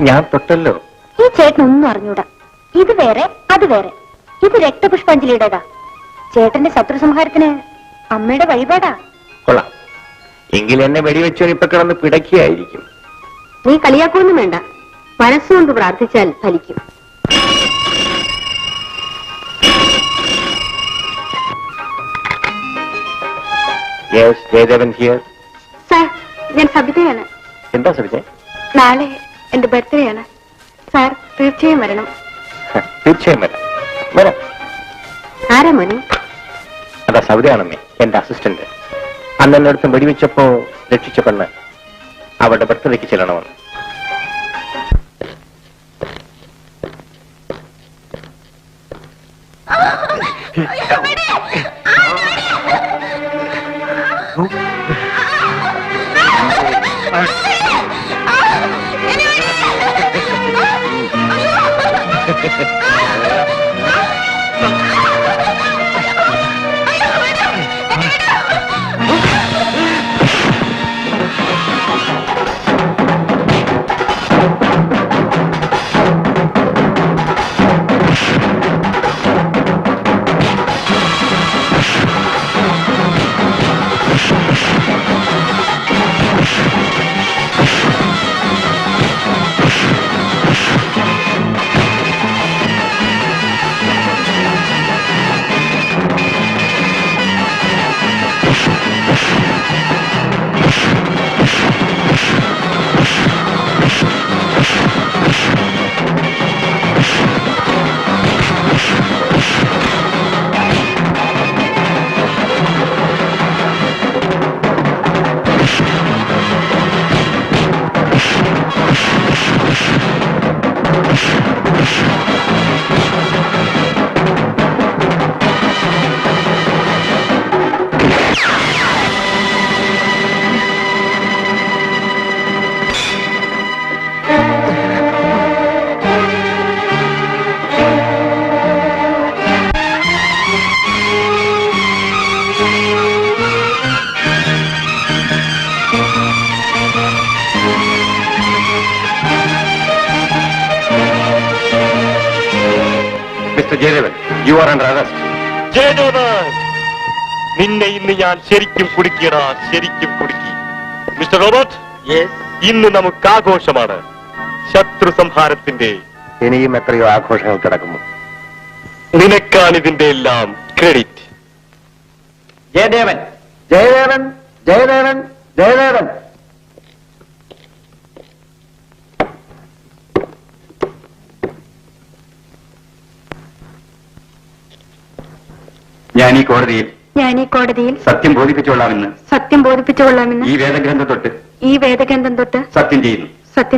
ഞാൻ തൊട്ടല്ലോ. ഈ ചേട്ടനൊന്നും അറിഞ്ഞൂടാ. ഇത് വേറെ അത് വേറെ. ഇത് രക്തപുഷ്പാഞ്ജലിയുടേതാ. ചേട്ടന്റെ ശത്രുസംഹാരത്തിന് അമ്മയുടെ വഴിപാടാ. കൊള്ളാം. എങ്കിൽ എന്നെ വെടിവെച്ചോ ഇപ്പൊ കിടന്ന് പിടയ്ക്കായിരിക്കും. നീ കളിയാക്കൊന്നും വേണ്ട. മനസ്സുകൊണ്ട് പ്രാർത്ഥിച്ചാൽ ഫലിക്കും. ജയദേവൻ ഹിയർ. സാർ, ഞാൻ സബിതയാണ്. എന്താ സബിത? നാളെ എന്റെ ബർത്ത്ഡേ ആണ് സാർ. തീർച്ചയായും വരണം. തീർച്ചയായും വരാം. വരാം. ആരാ മോനെ? അതാ സബിതയാണമ്മേ, എന്റെ അസിസ്റ്റന്റ്. അന്ന് എന്നെ അടുത്ത് വെടിവെച്ചപ്പോ രക്ഷിച്ച പെണ്ണ്. അവളുടെ ബർത്ത്ഡേക്ക് ചെല്ലണമെന്ന്. Jayadevan, you are under arrest. Jayadevan, നിന്നെ ഇന്ന് ഞാൻ ശരിക്കും കുടുക്കിയടാ, ശരിക്കും കുടുക്കി. മിസ്റ്റർ റോബർട്ട്, ഇന്ന് നമുക്ക് ആഘോഷമാണ്. ശത്രു സംഹാരത്തിന്റെ. ഇനിയും എത്രയോ ആഘോഷങ്ങൾ കിടക്കുന്നു. നിനക്കാണ് ഇതിന്റെ എല്ലാം ക്രെഡിറ്റ്. ജയദേവൻ, ജയദേവൻ, ജയദേവൻ, ജയദേവൻ. ഞാൻ ഈ കോടതിയിൽ സത്യം ബോധിപ്പിച്ചുകൊള്ളാമെന്ന് ഈ വേദഗ്രന്ഥം തൊട്ട് സത്യം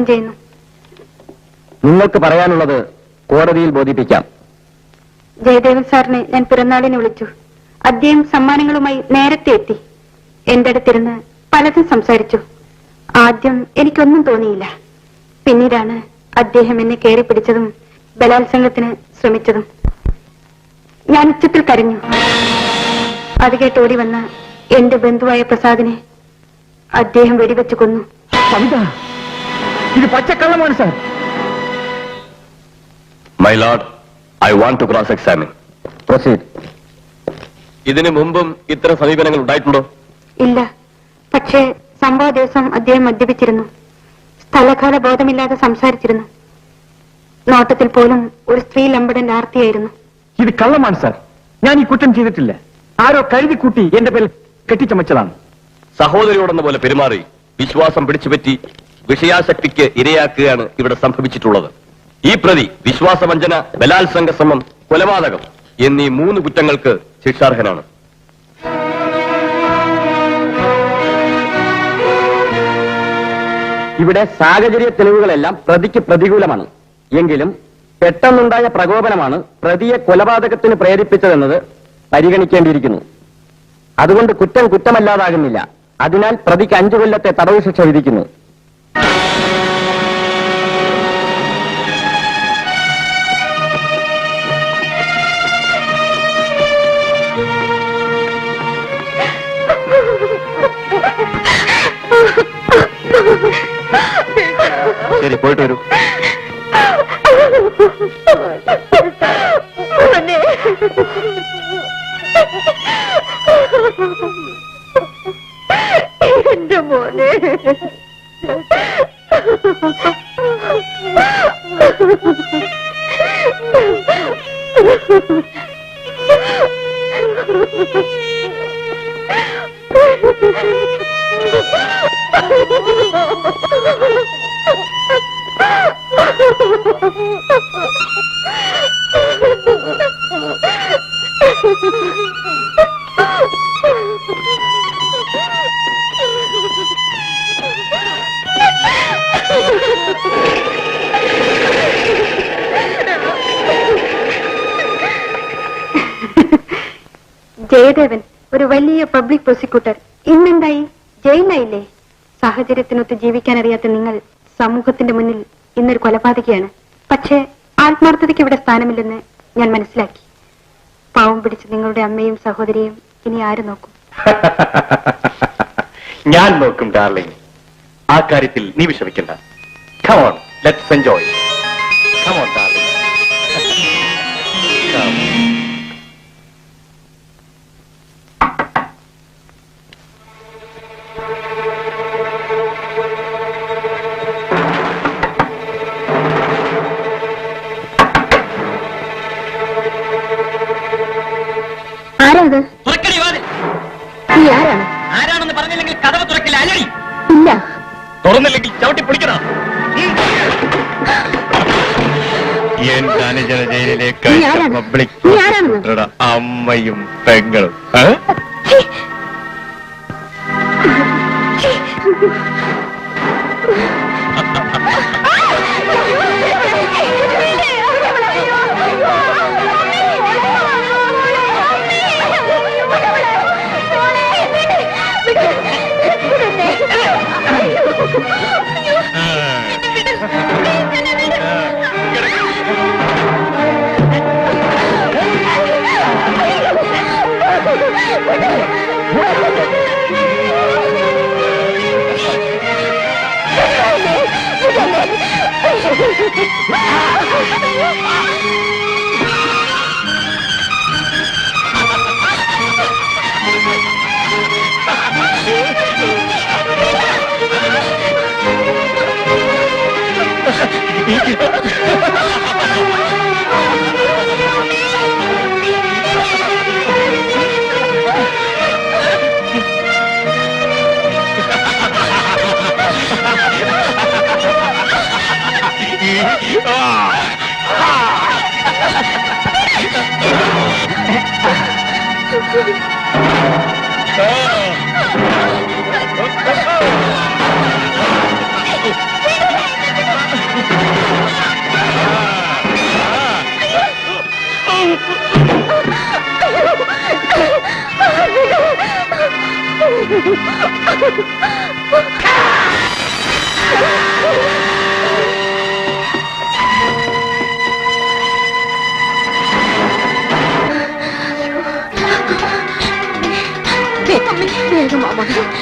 ചെയ്യുന്നു. നിങ്ങൾക്ക് പറയാനുള്ളത് കോടതിയിൽ ബോധിപ്പിക്കാം. ജയദേവൻ സാറിനെ ഞാൻ പിറന്നാളിന് വിളിച്ചു. അദ്ദേഹം സമ്മാനങ്ങളുമായി നേരത്തെ എത്തി. എന്റെ അടുത്തിരുന്ന് പലതും സംസാരിച്ചു. ആദ്യം എനിക്കൊന്നും തോന്നിയില്ല. പിന്നീടാണ് അദ്ദേഹം എന്നെ കയറി പിടിച്ചതും ബലാത്സംഗത്തിന് ശ്രമിച്ചതും. ഞാൻ ഉച്ചത്തിൽ കരഞ്ഞു. അത് കേട്ട് ഓടി വന്ന എന്റെ ബന്ധുവായ പ്രസാദിനെ അദ്ദേഹം വെടിവെച്ചു കൊന്നു. ഇത് പച്ചക്കള്ളമാണ് sir. My lord, I want to cross examine. Proceed. ഇതിനു മുമ്പും ഇത്തരം സമീപനങ്ങൾ ഉണ്ടായിട്ടുണ്ടോ? ഇല്ല. പക്ഷേ സംഭവ ദിവസം അദ്ദേഹം മദ്യപിച്ചിരുന്നു. സ്ഥലകാല ബോധമില്ലാതെ സംസാരിച്ചിരുന്നു. നോട്ടത്തിൽ പോലും ഒരു സ്ത്രീ ലംബടൻ ആർത്തിയായിരുന്നു. ഇത് കള്ളമാണ് സാർ. ഞാൻ ഈ കുറ്റം ചെയ്തിട്ടില്ല. ആരോ കരുതി കൂട്ടി എന്റെ പേരിൽ കെട്ടിച്ചമച്ചതാണ്. സഹോദരിയോടെന്ന പോലെ പെരുമാറി വിശ്വാസം പിടിച്ചുപറ്റി വിഷയാസക്തിക്ക് ഇരയാക്കുകയാണ് ഇവിടെ സംഭവിച്ചിട്ടുള്ളത്. ഈ പ്രതി വിശ്വാസവഞ്ചന, ബലാത്സംഗ ശ്രമം, കൊലപാതകം എന്നീ 3 കുറ്റങ്ങൾക്ക് ശിക്ഷാർഹനാണ്. ഇവിടെ സാഹചര്യ തെളിവുകളെല്ലാം പ്രതിക്ക് പ്രതികൂലമാണ്. എങ്കിലും പെട്ടെന്നുണ്ടായ പ്രകോപനമാണ് പ്രതിയെ കൊലപാതകത്തിന് പ്രേരിപ്പിച്ചതെന്നത് പരിഗണിക്കേണ്ടിയിരിക്കുന്നു. അതുകൊണ്ട് കുറ്റം കുറ്റമല്ലാതാകുന്നില്ല. അതിനാൽ പ്രതിക്ക് 5 കൊല്ലത്തെ തടവ് ശിക്ഷ വിധിക്കുന്നു. ശരി, പോയിട്ട് വരൂ. എന്റെ മോനെ ജയദേവൻ ഒരു വലിയ പബ്ലിക് പ്രോസിക്യൂട്ടർ ഇന്നെന്തായി? ജയിലിലായില്ലേ? സാഹചര്യത്തിനൊത്ത് ജീവിക്കാൻ അറിയാത്ത നിങ്ങൾ സമൂഹത്തിന്റെ മുന്നിൽ ഇന്നൊരു കൊലപാതകയാണ്. പക്ഷേ ആത്മാർത്ഥതയ്ക്ക് ഇവിടെ സ്ഥാനമില്ലെന്ന് ഞാൻ മനസ്സിലാക്കി. പാവം പിടിച്ച് നിങ്ങളുടെ അമ്മയും സഹോദരിയും ഇനി ആര് നോക്കും? ഞാൻ നോക്കും ഡാർലിംഗ്. ആ കാര്യത്തിൽ നീ വിഷമിക്കണ്ട. Come on, let's enjoy. Come on, darling. Come. ആരാത്? തുറക്കടി വാതിൽ. നീ ആരാണ്? ആരാണെന്ന് പറഞ്ഞില്ലെങ്കിൽ കഥവ് തുറക്കില്ല. അല്ലടി. ഇല്ല. തുറന്നില്ലെങ്കിൽ ചവിട്ടി പിടിക്കണം. അനുജന ജയിലിലേക്ക് നീ ആരാണ്? പബ്ലിക് നീ ആരാണെന്ന്? പ്രോസിക്യൂട്ടറുടെ അമ്മയും പെങ്ങളും.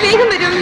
വേഗം വരും.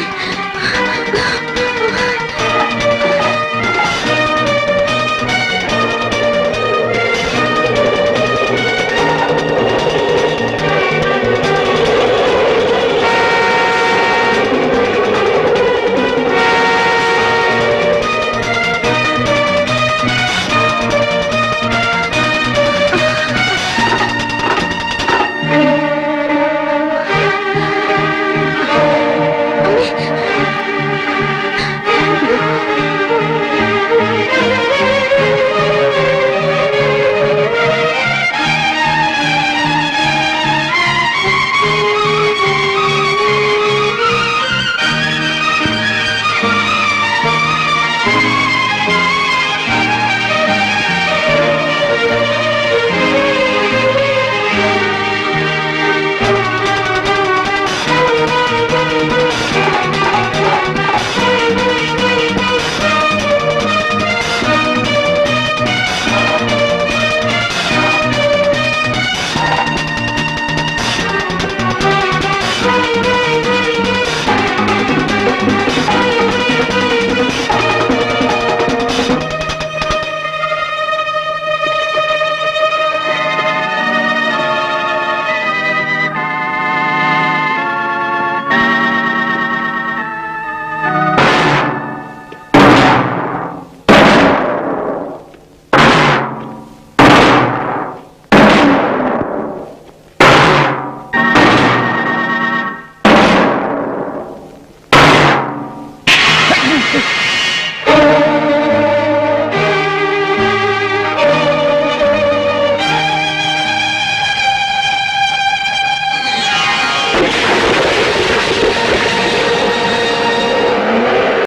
വിട്ടു